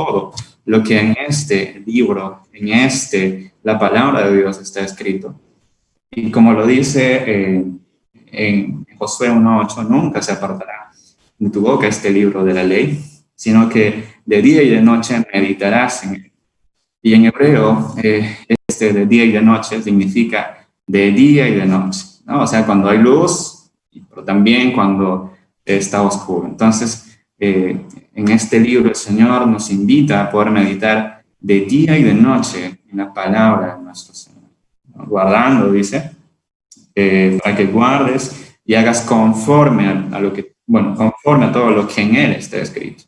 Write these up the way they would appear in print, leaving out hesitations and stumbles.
todo lo que en este libro, la palabra de Dios está escrito. Y como lo dice en Josué 1:8, nunca se apartará de tu boca este libro de la ley, sino que de día y de noche meditarás en él. Y en hebreo, de día y de noche significa de día y de noche, ¿no? O sea, cuando hay luz, pero también cuando está oscuro. Entonces, en este libro el Señor nos invita a poder meditar de día y de noche en la palabra de nuestro Señor, ¿no? Guardando, dice, para que guardes y hagas conforme conforme a todo lo que en él está escrito.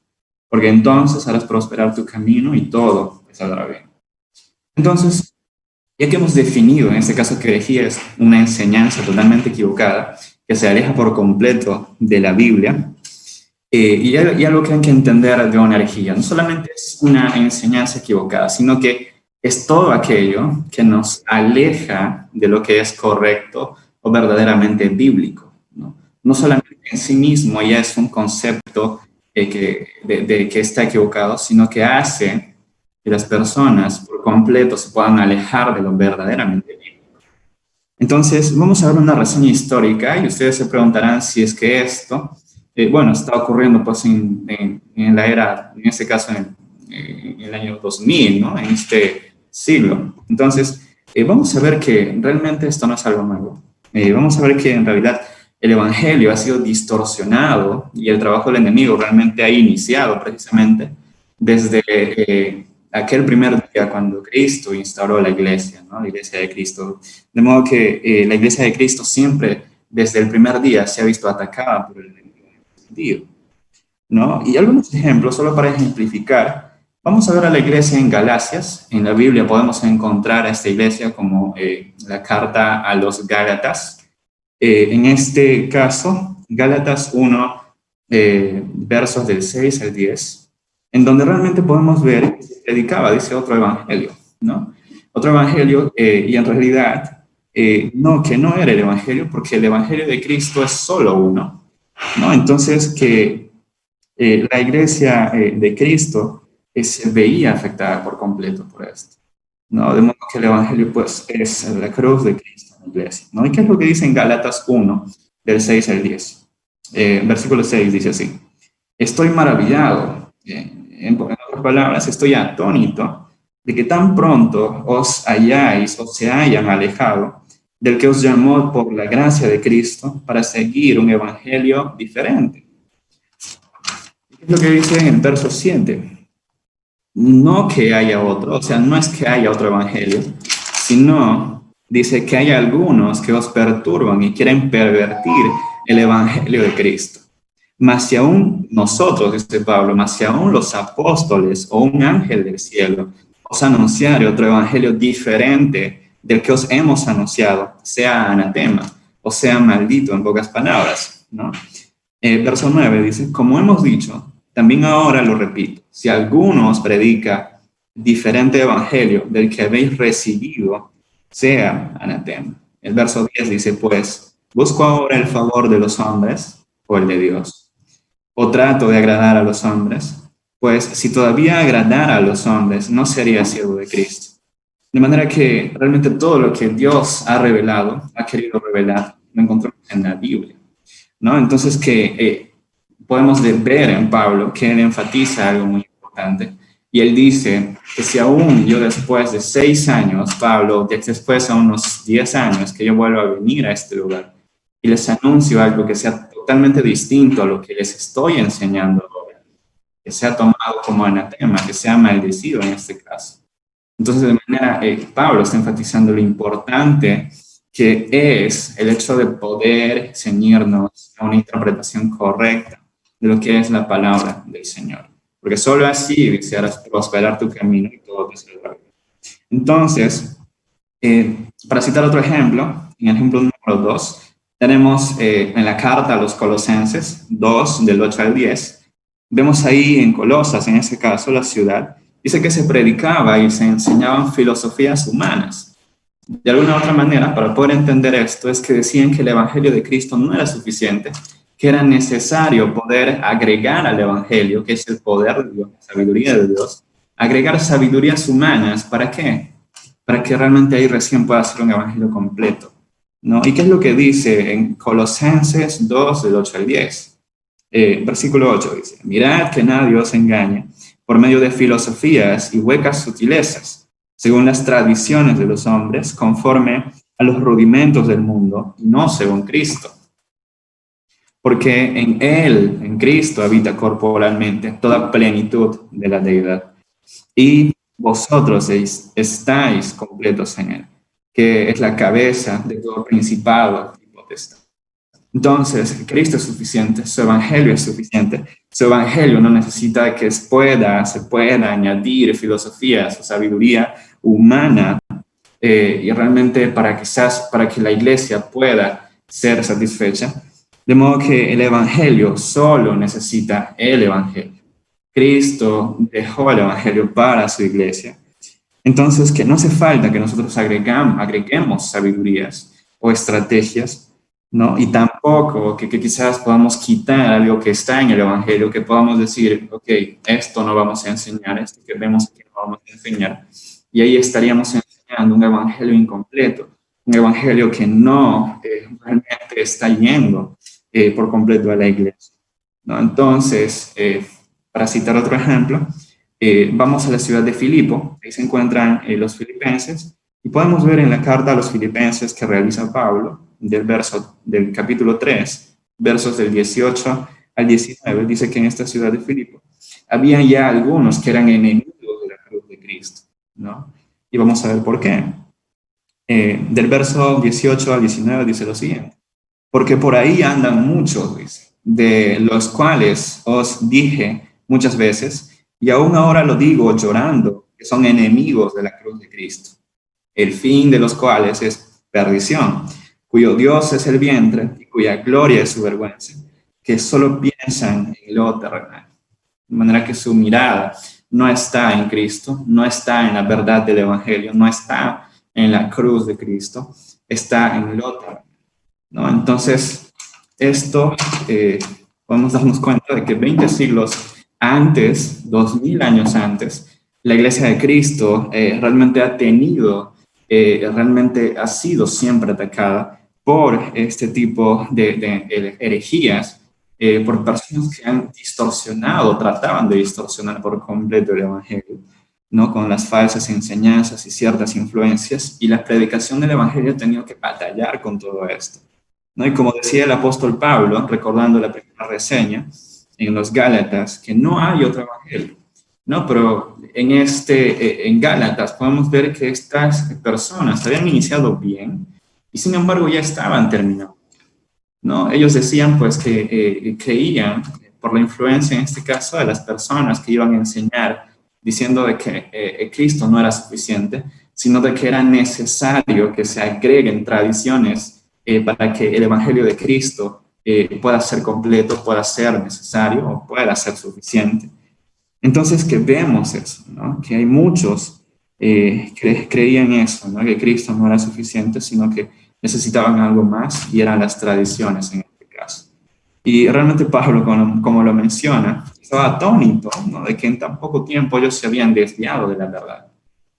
Porque entonces harás prosperar tu camino y todo te saldrá bien. Entonces, ya que hemos definido en este caso que herejía es una enseñanza totalmente equivocada, que se aleja por completo de la Biblia, y algo que hay que entender de una herejía, no solamente es una enseñanza equivocada, sino que es todo aquello que nos aleja de lo que es correcto o verdaderamente bíblico, ¿no? No solamente en sí mismo ya es un concepto que está equivocado, sino que hace que las personas por completo se puedan alejar de lo verdaderamente bíblico. Entonces, vamos a ver una reseña histórica y ustedes se preguntarán si es que esto, está ocurriendo pues en la era, en este caso en el año 2000, ¿no? En este siglo. Entonces, vamos a ver que realmente esto no es algo nuevo. Vamos a ver que en realidad el evangelio ha sido distorsionado y el trabajo del enemigo realmente ha iniciado precisamente desde aquel primer día cuando Cristo instauró la iglesia, ¿no? La iglesia de Cristo. De modo que la iglesia de Cristo siempre, desde el primer día, se ha visto atacada por el enemigo, ¿no? Y algunos ejemplos, solo para ejemplificar, vamos a ver a la iglesia en Galacias. En la Biblia podemos encontrar a esta iglesia como la carta a los Gálatas. En este caso, Gálatas 1, versos del 6 al 10, en donde realmente podemos ver que se predicaba, dice, otro evangelio, ¿no? Otro evangelio, y en realidad, que no era el evangelio, porque el evangelio de Cristo es solo uno, ¿no? Entonces, que la iglesia de Cristo se veía afectada por completo por esto, ¿no? De modo que el evangelio, pues, es la cruz de Cristo. Iglesia, ¿no? ¿Y qué es lo que dice en Gálatas 1, del 6 al 10? Versículo 6 dice así: estoy maravillado, en otras palabras, estoy atónito de que tan pronto os se hayan alejado del que os llamó por la gracia de Cristo para seguir un evangelio diferente. ¿Qué es lo que dice en el verso 7? No que haya otro, o sea, no es que haya otro evangelio, sino dice que hay algunos que os perturban y quieren pervertir el evangelio de Cristo. Mas si aún nosotros, dice Pablo, mas si aún los apóstoles o un ángel del cielo os anunciare otro evangelio diferente del que os hemos anunciado, sea anatema o sea maldito, en pocas palabras, ¿no? Verso 9 dice: como hemos dicho, también ahora lo repito, si alguno os predica diferente evangelio del que habéis recibido, sea anatema. El verso 10 dice, pues, ¿busco ahora el favor de los hombres o el de Dios? ¿O trato de agradar a los hombres? Pues, si todavía agradara a los hombres, no sería siervo de Cristo. De manera que realmente todo lo que Dios ha revelado, ha querido revelar, lo encontramos en la Biblia, ¿no? Entonces podemos ver en Pablo que él enfatiza algo muy importante. Y él dice que si aún yo después de 6 años, Pablo, después de unos 10 años, que yo vuelva a venir a este lugar y les anuncio algo que sea totalmente distinto a lo que les estoy enseñando ahora, que sea tomado como anatema, que sea maldecido en este caso. Entonces, de manera, Pablo está enfatizando lo importante que es el hecho de poder ceñirnos a una interpretación correcta de lo que es la palabra del Señor. Porque solo así desearás prosperar tu camino y todo te saldrá bien. Entonces, para citar otro ejemplo, en el ejemplo número 2, tenemos en la carta a los Colosenses 2, del 8 al 10, vemos ahí en Colosas, en ese caso, la ciudad, dice que se predicaba y se enseñaban filosofías humanas. De alguna u otra manera, para poder entender esto, es que decían que el evangelio de Cristo no era suficiente, que era necesario poder agregar al Evangelio, que es el poder de Dios, la sabiduría de Dios, agregar sabidurías humanas. ¿Para qué? Para que realmente ahí recién pueda ser un Evangelio completo, ¿no? ¿Y qué es lo que dice en Colosenses 2, del 8 al 10? Versículo 8 dice: mirad que nadie os engañe por medio de filosofías y huecas sutilezas, según las tradiciones de los hombres, conforme a los rudimentos del mundo, y no según Cristo. Porque en Él, en Cristo, habita corporalmente toda plenitud de la deidad. Y vosotros estáis completos en Él, que es la cabeza de todo principado y potestad. Entonces, Cristo es suficiente, su evangelio es suficiente. Su evangelio no necesita que se pueda añadir filosofías o sabiduría humana, y realmente para que la iglesia pueda ser satisfecha. De modo que el evangelio solo necesita el evangelio. Cristo dejó el evangelio para su iglesia. Entonces, que no hace falta que nosotros agreguemos sabidurías o estrategias, ¿no? Y tampoco que quizás podamos quitar algo que está en el Evangelio, que podamos decir, ok, esto no vamos a enseñar, esto que vemos aquí no vamos a enseñar. Y ahí estaríamos enseñando un Evangelio incompleto, un Evangelio que no realmente está yendo por completo a la iglesia, ¿no? Entonces, para citar otro ejemplo, vamos a la ciudad de Filipo, ahí se encuentran los filipenses, y podemos ver en la carta a los filipenses que realiza Pablo, del capítulo 3, versos del 18 al 19, dice que en esta ciudad de Filipo había ya algunos que eran enemigos de la cruz de Cristo, ¿no? Y vamos a ver por qué. Del verso 18 al 19 dice lo siguiente: porque por ahí andan muchos, dice, de los cuales os dije muchas veces, y aún ahora lo digo llorando, que son enemigos de la cruz de Cristo, el fin de los cuales es perdición, cuyo Dios es el vientre y cuya gloria es su vergüenza, que solo piensan en lo terrenal. De manera que su mirada no está en Cristo, no está en la verdad del Evangelio, no está en la cruz de Cristo, está en lo terrenal, ¿no? Entonces, esto podemos darnos cuenta de que 20 siglos antes, 2000 años antes, la Iglesia de Cristo realmente realmente ha sido siempre atacada por este tipo de herejías, por personas que han distorsionado, trataban de distorsionar por completo el Evangelio, ¿no? Con las falsas enseñanzas y ciertas influencias, y la predicación del Evangelio ha tenido que batallar con todo esto, ¿no? Y como decía el apóstol Pablo, recordando la primera reseña en los Gálatas, que no hay otro evangelio, ¿no? Pero en Gálatas podemos ver que estas personas habían iniciado bien y sin embargo ya estaban terminando, ¿no? Ellos decían pues que creían por la influencia en este caso de las personas que iban a enseñar, diciendo de que Cristo no era suficiente, sino de que era necesario que se agreguen tradiciones para que el Evangelio de Cristo pueda ser completo, pueda ser necesario o pueda ser suficiente. Entonces, que vemos eso, ¿no? Que hay muchos que creían eso, ¿no? Que Cristo no era suficiente, sino que necesitaban algo más, y eran las tradiciones en este caso. Y realmente Pablo, como lo menciona, estaba atónito, ¿no? De que en tan poco tiempo ellos se habían desviado de la verdad,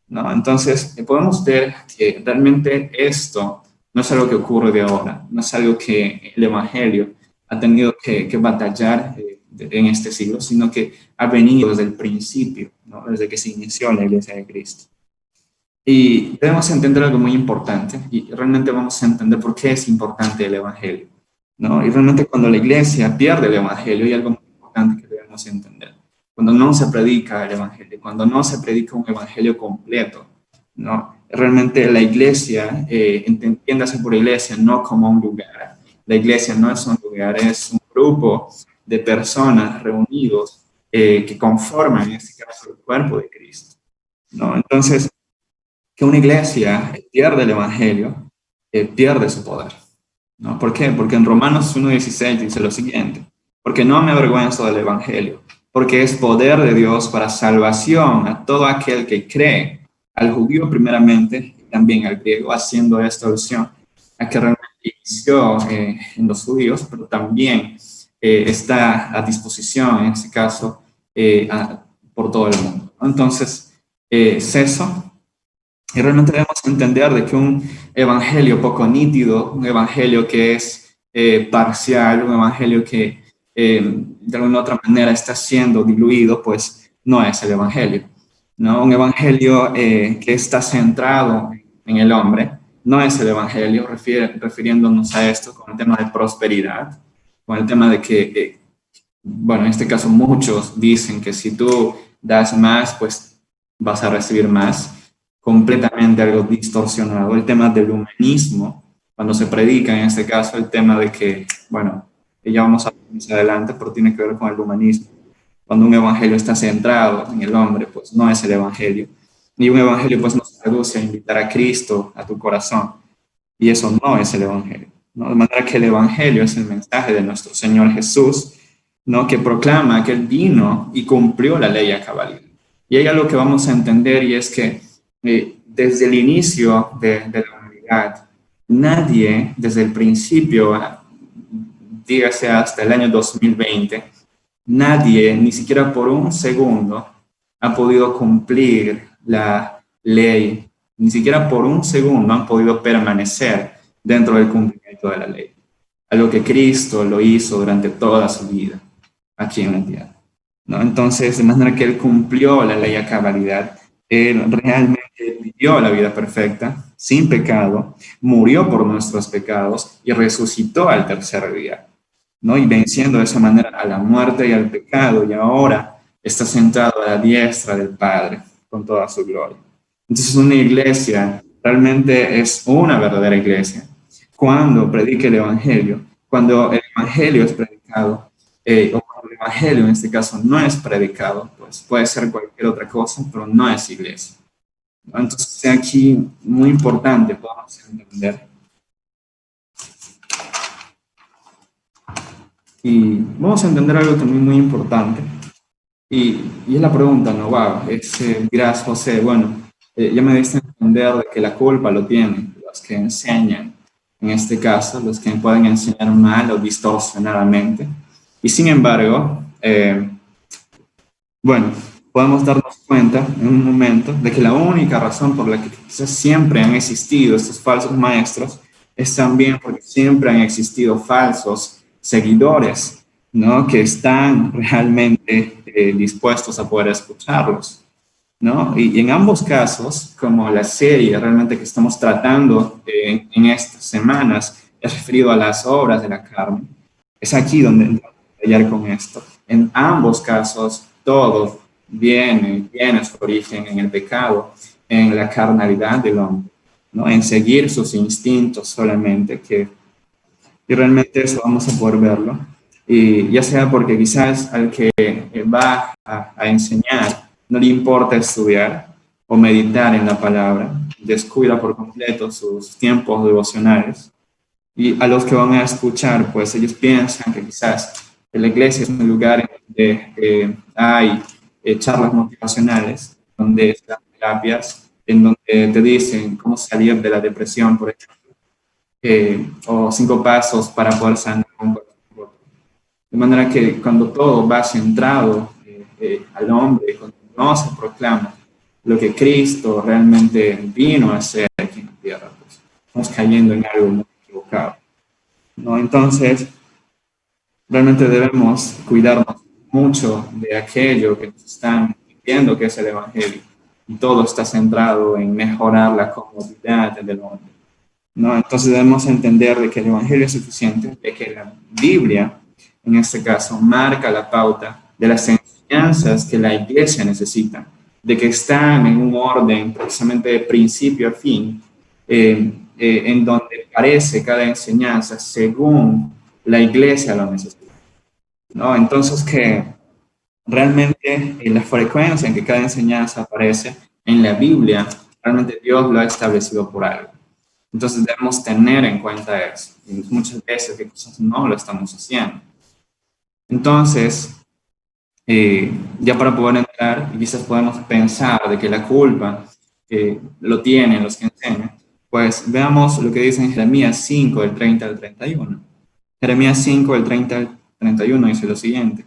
¿no? Entonces, podemos ver que realmente esto no es algo que ocurre de ahora, no es algo que el Evangelio ha tenido que batallar en este siglo, sino que ha venido desde el principio, ¿no? Desde que se inició la Iglesia de Cristo. Y debemos entender algo muy importante, y realmente vamos a entender por qué es importante el Evangelio, ¿no? Y realmente cuando la Iglesia pierde el Evangelio, hay algo muy importante que debemos entender. Cuando no se predica el Evangelio, cuando no se predica un Evangelio completo, ¿no? Realmente la Iglesia, entiéndase por Iglesia, no como un lugar. La Iglesia no es un lugar, es un grupo de personas reunidos que conforman, en este caso, el cuerpo de Cristo, ¿no? Entonces, que una iglesia pierde el Evangelio, pierde su poder, ¿no? ¿Por qué? Porque en Romanos 1:16 dice lo siguiente: porque no me avergüenzo del Evangelio, porque es poder de Dios para salvación a todo aquel que cree, al judío primeramente y también al griego, haciendo esta alusión a que realmente inició en los judíos, pero también está a disposición, en este caso, por todo el mundo, ¿no? Entonces, es eso. Y realmente debemos entender de que un evangelio poco nítido, un evangelio que es parcial, un evangelio que de alguna u otra manera está siendo diluido, pues no es el evangelio, ¿no? Un evangelio que está centrado en el hombre, no es el evangelio, refiriéndonos a esto con el tema de prosperidad, con el tema de que, bueno, en este caso muchos dicen que si tú das más, pues vas a recibir más, completamente algo distorsionado. El tema del humanismo, cuando se predica en este caso el tema de que, bueno, ya vamos a ver más adelante, pero tiene que ver con el humanismo. Cuando un evangelio está centrado en el hombre, pues no es el evangelio. Y un evangelio pues nos reduce a invitar a Cristo a tu corazón. Y eso no es el evangelio, ¿no? De manera que el evangelio es el mensaje de nuestro Señor Jesús, ¿no? Que proclama que Él vino y cumplió la ley a cabalidad. Y hay algo que vamos a entender y es que desde el inicio de la humanidad, nadie desde el principio, dígase hasta el año 2020, nadie, ni siquiera por un segundo, ha podido cumplir la ley, ni siquiera por un segundo han podido permanecer dentro del cumplimiento de la ley. Algo que Cristo lo hizo durante toda su vida aquí en la tierra, ¿no? Entonces, de manera que Él cumplió la ley a cabalidad, Él realmente vivió la vida perfecta, sin pecado, murió por nuestros pecados y resucitó al tercer día, ¿no? Y venciendo de esa manera a la muerte y al pecado, y ahora está sentado a la diestra del Padre con toda su gloria. Entonces, una iglesia realmente es una verdadera iglesia cuando predica el Evangelio, cuando el Evangelio es predicado, o cuando el Evangelio en este caso no es predicado, pues puede ser cualquier otra cosa, pero no es iglesia, ¿no? Entonces, aquí muy importante podemos entender. Y vamos a entender algo también muy importante, y es la pregunta, ¿no? Wow, dirás, José, bueno, ya me diste a entender de que la culpa lo tienen los que enseñan, en este caso, los que pueden enseñar mal o distorsionadamente. Y sin embargo, bueno, podemos darnos cuenta en un momento de que la única razón por la que quizás siempre han existido estos falsos maestros es también porque siempre han existido falsos seguidores, ¿no? Que están realmente dispuestos a poder escucharlos, ¿no? Y en ambos casos, como la serie realmente que estamos tratando en estas semanas es referido a las obras de la carne, es aquí donde entramos a detallar con esto. En ambos casos, todo tiene su origen en el pecado, en la carnalidad del hombre, ¿no? En seguir sus instintos solamente, y realmente eso vamos a poder verlo. Y ya sea porque quizás al que va a enseñar no le importa estudiar o meditar en la palabra, descuida por completo sus tiempos devocionales. Y a los que van a escuchar, pues ellos piensan que quizás la iglesia es un lugar donde hay charlas motivacionales, donde están terapias, en donde te dicen cómo salir de la depresión, por ejemplo, o 5 pasos para poder sanar un cuerpo. De manera que cuando todo va centrado al hombre, cuando no se proclama lo que Cristo realmente vino a hacer aquí en la tierra, pues estamos cayendo en algo muy equivocado, ¿no? Entonces, realmente debemos cuidarnos mucho de aquello que nos están diciendo que es el Evangelio. Y todo está centrado en mejorar la comodidad del hombre, ¿no? Entonces debemos entender de que el Evangelio es suficiente, de que la Biblia, en este caso, marca la pauta de las enseñanzas que la iglesia necesita, de que están en un orden precisamente de principio a fin, en donde parece cada enseñanza según la iglesia lo necesita, ¿no? Entonces que realmente la frecuencia en que cada enseñanza aparece en la Biblia, realmente Dios lo ha establecido por algo. Entonces debemos tener en cuenta eso. Y muchas veces que cosas no lo estamos haciendo. Entonces, ya para poder entrar, y quizás podemos pensar de que la culpa lo tienen los que enseñan, pues veamos lo que dice en Jeremías 5, del 30 al 31. Jeremías 5, del 30 al 31 dice lo siguiente: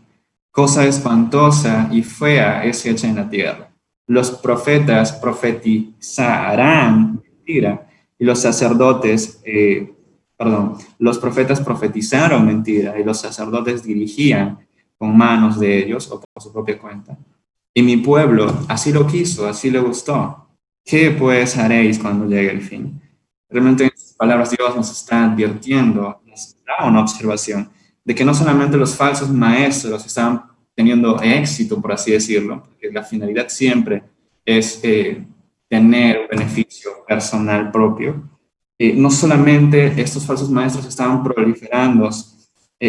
cosa espantosa y fea es hecha en la tierra. Los profetas profetizarán mentira, y los sacerdotes, los profetas profetizaron mentira, y los sacerdotes dirigían con manos de ellos o por su propia cuenta. Y mi pueblo así lo quiso, así le gustó. ¿Qué pues haréis cuando llegue el fin? Realmente en estas palabras Dios nos está advirtiendo, nos da una observación de que no solamente los falsos maestros estaban teniendo éxito, por así decirlo, porque la finalidad siempre es tener un beneficio personal propio. No solamente estos falsos maestros estaban proliferando,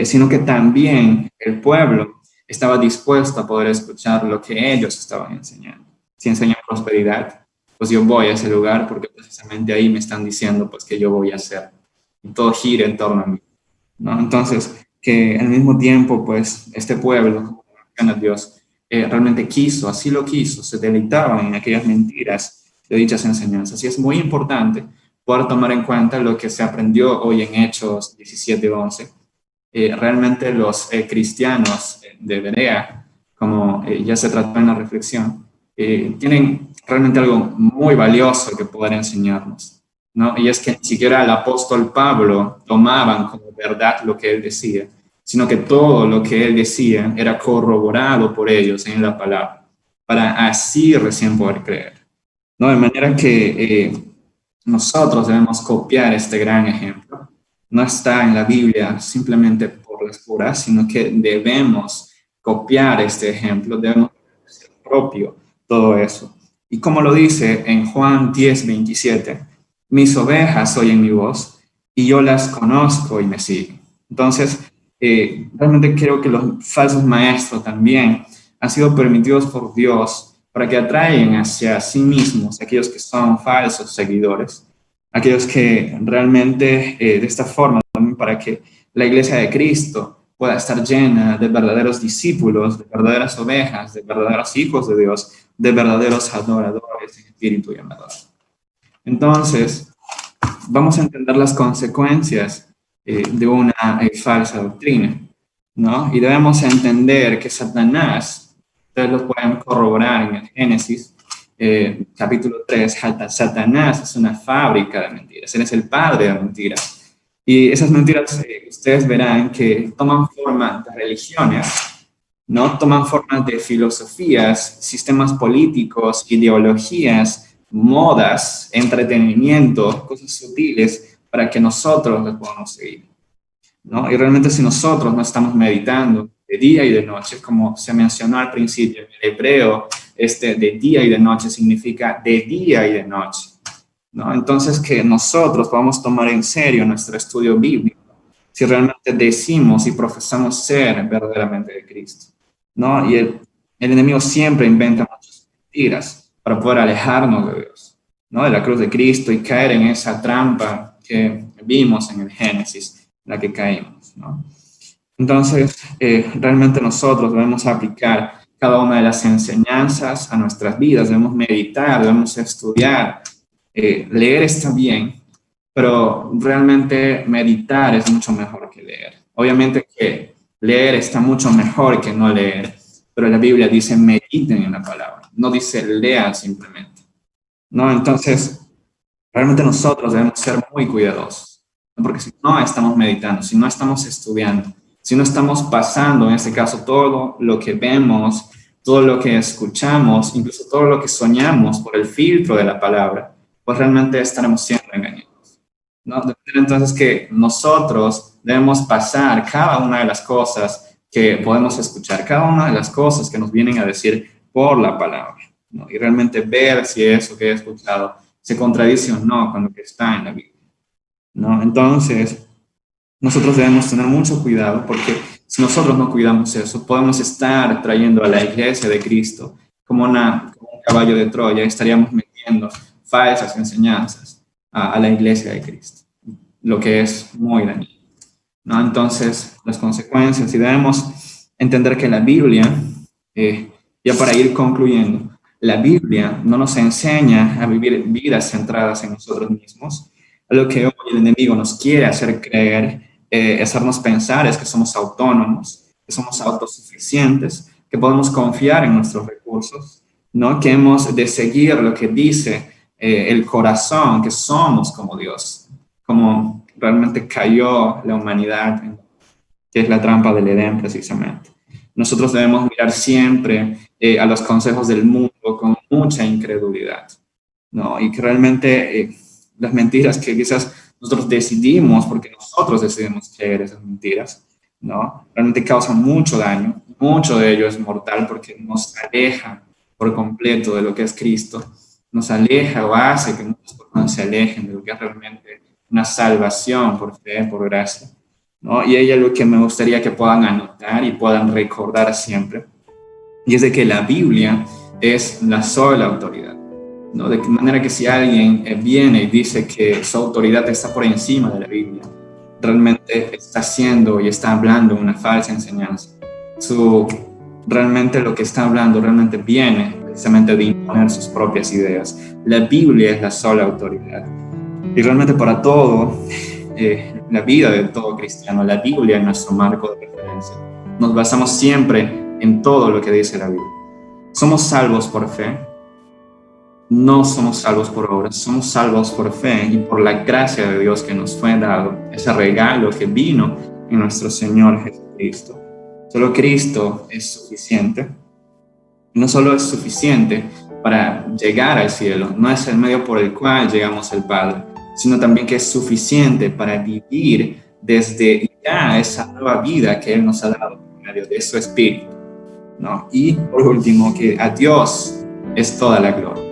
sino que también el pueblo estaba dispuesto a poder escuchar lo que ellos estaban enseñando. Si enseñan prosperidad, pues yo voy a ese lugar porque precisamente ahí me están diciendo pues que yo voy a hacer. Y todo gira en torno a mí, ¿no? Entonces, que al mismo tiempo, pues, este pueblo, como menciona Dios, realmente quiso, así lo quiso, se deleitaban en aquellas mentiras de dichas enseñanzas. Y es muy importante poder tomar en cuenta lo que se aprendió hoy en Hechos 17:11. Realmente los cristianos de Berea, como ya se trató en la reflexión, tienen realmente algo muy valioso que poder enseñarnos, ¿no? Y es que ni siquiera el apóstol Pablo tomaban como verdad lo que él decía, sino que todo lo que él decía era corroborado por ellos en la palabra, para así recién poder creer, ¿no? De manera que nosotros debemos copiar este gran ejemplo. No está en la Biblia simplemente por las puras, sino que debemos copiar este ejemplo, debemos hacer propio todo eso. Y como lo dice en Juan 10:27, mis ovejas oyen mi voz y yo las conozco y me siguen. Entonces, realmente creo que los falsos maestros también han sido permitidos por Dios para que atraigan hacia sí mismos aquellos que son falsos seguidores, aquellos que realmente de esta forma, también para que la iglesia de Cristo pueda estar llena de verdaderos discípulos, de verdaderas ovejas, de verdaderos hijos de Dios, de verdaderos adoradores en espíritu y en verdad. Entonces, vamos a entender las consecuencias de una falsa doctrina, ¿no? Y debemos entender que Satanás, ustedes lo pueden corroborar en el Génesis, capítulo 3, Satanás es una fábrica de mentiras, él es el padre de mentiras. Y esas mentiras ustedes verán que toman forma de religiones, ¿no? Toman forma de filosofías, sistemas políticos, ideologías, modas, entretenimiento, cosas sutiles para que nosotros las podamos seguir, ¿no? Y realmente si nosotros no estamos meditando de día y de noche, como se mencionó al principio, en el hebreo, de día y de noche significa de día y de noche, ¿no? Entonces que nosotros podamos tomar en serio nuestro estudio bíblico, si realmente decimos y profesamos ser verdaderamente de Cristo, ¿no? Y el enemigo siempre inventa muchas mentiras para poder alejarnos de Dios, ¿no? De la cruz de Cristo y caer en esa trampa que vimos en el Génesis, en la que caímos, ¿no? Entonces, realmente nosotros debemos aplicar cada una de las enseñanzas a nuestras vidas, debemos meditar, debemos estudiar, leer está bien, pero realmente meditar es mucho mejor que leer. Obviamente que leer está mucho mejor que no leer, pero la Biblia dice mediten en la palabra, no dice lean simplemente, ¿no? Entonces, realmente nosotros debemos ser muy cuidadosos, ¿no? Porque si no estamos meditando, si no estamos estudiando, si no estamos pasando, en este caso, todo lo que vemos, todo lo que escuchamos, incluso todo lo que soñamos por el filtro de la palabra, pues realmente estaremos siendo engañados, ¿no? Entonces que nosotros debemos pasar cada una de las cosas que podemos escuchar, cada una de las cosas que nos vienen a decir por la palabra, ¿no? Y realmente ver si eso que he escuchado se contradice o no con lo que está en la Biblia, ¿no? Entonces, nosotros debemos tener mucho cuidado porque si nosotros no cuidamos eso, podemos estar trayendo a la iglesia de Cristo como un caballo de Troya, estaríamos metiendo falsas enseñanzas a la iglesia de Cristo, lo que es muy dañino, ¿no? Entonces, las consecuencias, y debemos entender que la Biblia, ya para ir concluyendo, la Biblia no nos enseña a vivir vidas centradas en nosotros mismos, a lo que hoy el enemigo nos quiere hacer creer hacernos pensar es que somos autónomos, que somos autosuficientes, que podemos confiar en nuestros recursos, ¿no? Que hemos de seguir lo que dice el corazón, que somos como Dios, como realmente cayó la humanidad, que es la trampa del Edén precisamente. Nosotros debemos mirar siempre a los consejos del mundo con mucha incredulidad, ¿no? Y que realmente las mentiras que quizás nosotros decidimos, porque nosotros decidimos creer esas mentiras, ¿no? Realmente causan mucho daño, mucho de ello es mortal porque nos aleja por completo de lo que es Cristo, nos aleja o hace que muchas personas se alejen de lo que es realmente una salvación por fe, por gracia, ¿no? Y hay algo que me gustaría que puedan anotar y puedan recordar siempre, y es de que la Biblia es la sola autoridad, ¿no? De manera que si alguien viene y dice que su autoridad está por encima de la Biblia, realmente está haciendo y está hablando una falsa enseñanza. Realmente lo que está hablando realmente viene precisamente de imponer sus propias ideas. La Biblia es la sola autoridad. Y realmente para todo, la vida de todo cristiano, la Biblia es nuestro marco de referencia. Nos basamos siempre en todo lo que dice la Biblia. Somos salvos por fe, no somos salvos por obras, somos salvos por fe y por la gracia de Dios que nos fue dado, ese regalo que vino en nuestro Señor Jesucristo. Solo Cristo es suficiente. No solo es suficiente para llegar al cielo, no es el medio por el cual llegamos al Padre, sino también que es suficiente para vivir desde ya esa nueva vida que Él nos ha dado por medio de su Espíritu, ¿no? Y por último, que a Dios es toda la gloria,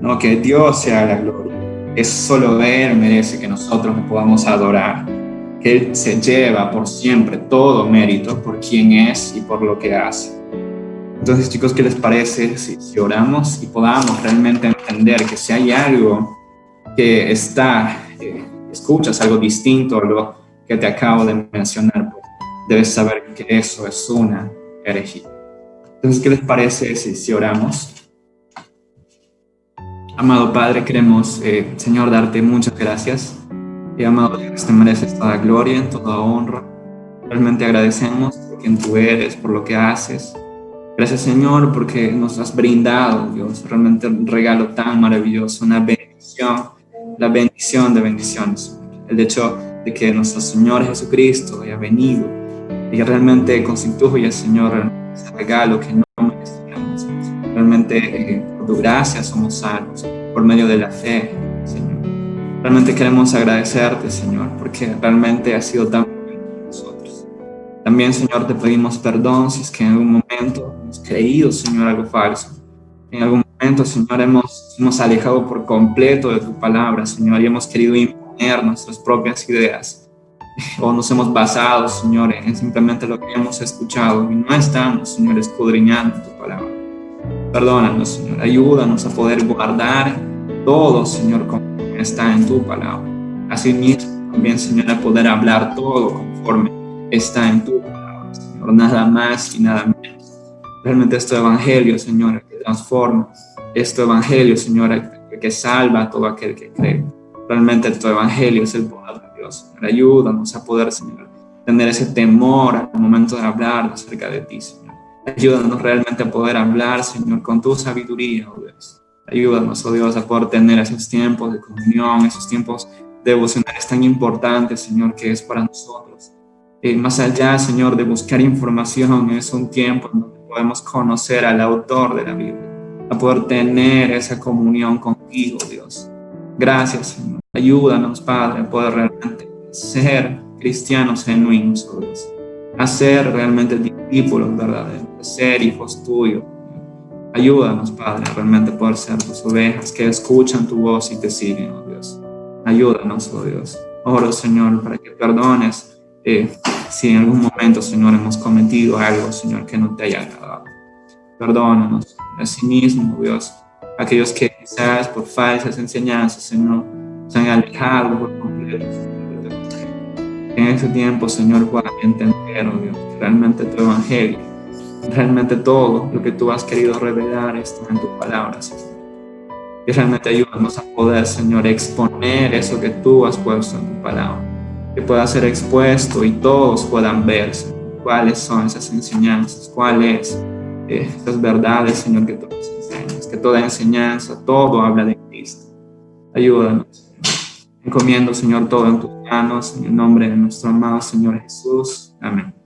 ¿no? Que Dios sea la gloria. Es solo Él merece que nosotros le podamos adorar, que Él se lleva por siempre todo mérito por quien es y por lo que hace. Entonces, chicos, ¿qué les parece si oramos y podamos realmente entender que si hay algo que escuchas algo distinto a lo que te acabo de mencionar, pues debes saber que eso es una herejía? Entonces, ¿qué les parece si oramos? Amado Padre, queremos, Señor, darte muchas gracias. Y amado Dios, te mereces toda gloria, toda honra. Realmente agradecemos por quien tú eres, por lo que haces. Gracias, Señor, porque nos has brindado, Dios, realmente un regalo tan maravilloso, una bendición, la bendición de bendiciones. El hecho de que nuestro Señor Jesucristo haya venido y que realmente constituye, Señor, ese regalo que no merecíamos. Realmente, por tu gracia somos salvos, por medio de la fe, Señor. Realmente queremos agradecerte, Señor, porque realmente has sido tan bueno con nosotros. También, Señor, te pedimos perdón si es que en algún momento hemos creído, Señor, algo falso. En algún momento, Señor, hemos alejado por completo de tu palabra, Señor, y hemos querido imponer nuestras propias ideas. O nos hemos basado, Señor, en simplemente lo que hemos escuchado y no estamos, Señor, escudriñando tu palabra. Perdónanos, Señor, ayúdanos a poder guardar todo, Señor, como está en tu palabra. Asimismo, también, Señor, a poder hablar todo conforme está en tu palabra, Señor, nada más y nada menos. Realmente es tu evangelio, Señor, el que transforma, es tu evangelio, Señor, el que salva a todo aquel que cree. Realmente tu evangelio es el poder de Dios, Señor. Ayúdanos a poder, Señor, tener ese temor al momento de hablar acerca de ti, Señor. Ayúdanos realmente a poder hablar, Señor, con tu sabiduría, oh Dios. Ayúdanos, oh Dios, a poder tener esos tiempos de comunión, esos tiempos devocionales tan importantes, Señor, que es para nosotros. Más allá, Señor, de buscar información, es un tiempo en donde podemos conocer al autor de la Biblia, a poder tener esa comunión contigo, Dios. Gracias, Señor. Ayúdanos, Padre, a poder realmente ser cristianos genuinos, oh Dios. A ser realmente discípulos verdaderos, a ser hijos tuyos. Ayúdanos, Padre, a realmente poder ser tus ovejas que escuchan tu voz y te siguen, oh Dios. Ayúdanos, oh Dios. Oro, Señor, para que perdones si en algún momento, Señor, hemos cometido algo, Señor, que no te haya agradado. Perdónanos, asimismo, Dios, aquellos que quizás por falsas enseñanzas, Señor, se han alejado por completo, Señor. Que en ese tiempo, Señor, puedan entender, oh Dios, que realmente tu evangelio, realmente todo lo que tú has querido revelar está en tu palabra, Señor. Y realmente ayúdanos a poder, Señor, exponer eso que tú has puesto en tu palabra. que pueda ser expuesto y todos puedan ver, Señor, cuáles son esas enseñanzas, cuáles esas verdades, Señor, que tú nos enseñas, que toda enseñanza, todo habla de Cristo. Ayúdanos, Señor. Encomiendo, Señor, todo en tus manos, en el nombre de nuestro amado Señor Jesús. Amén.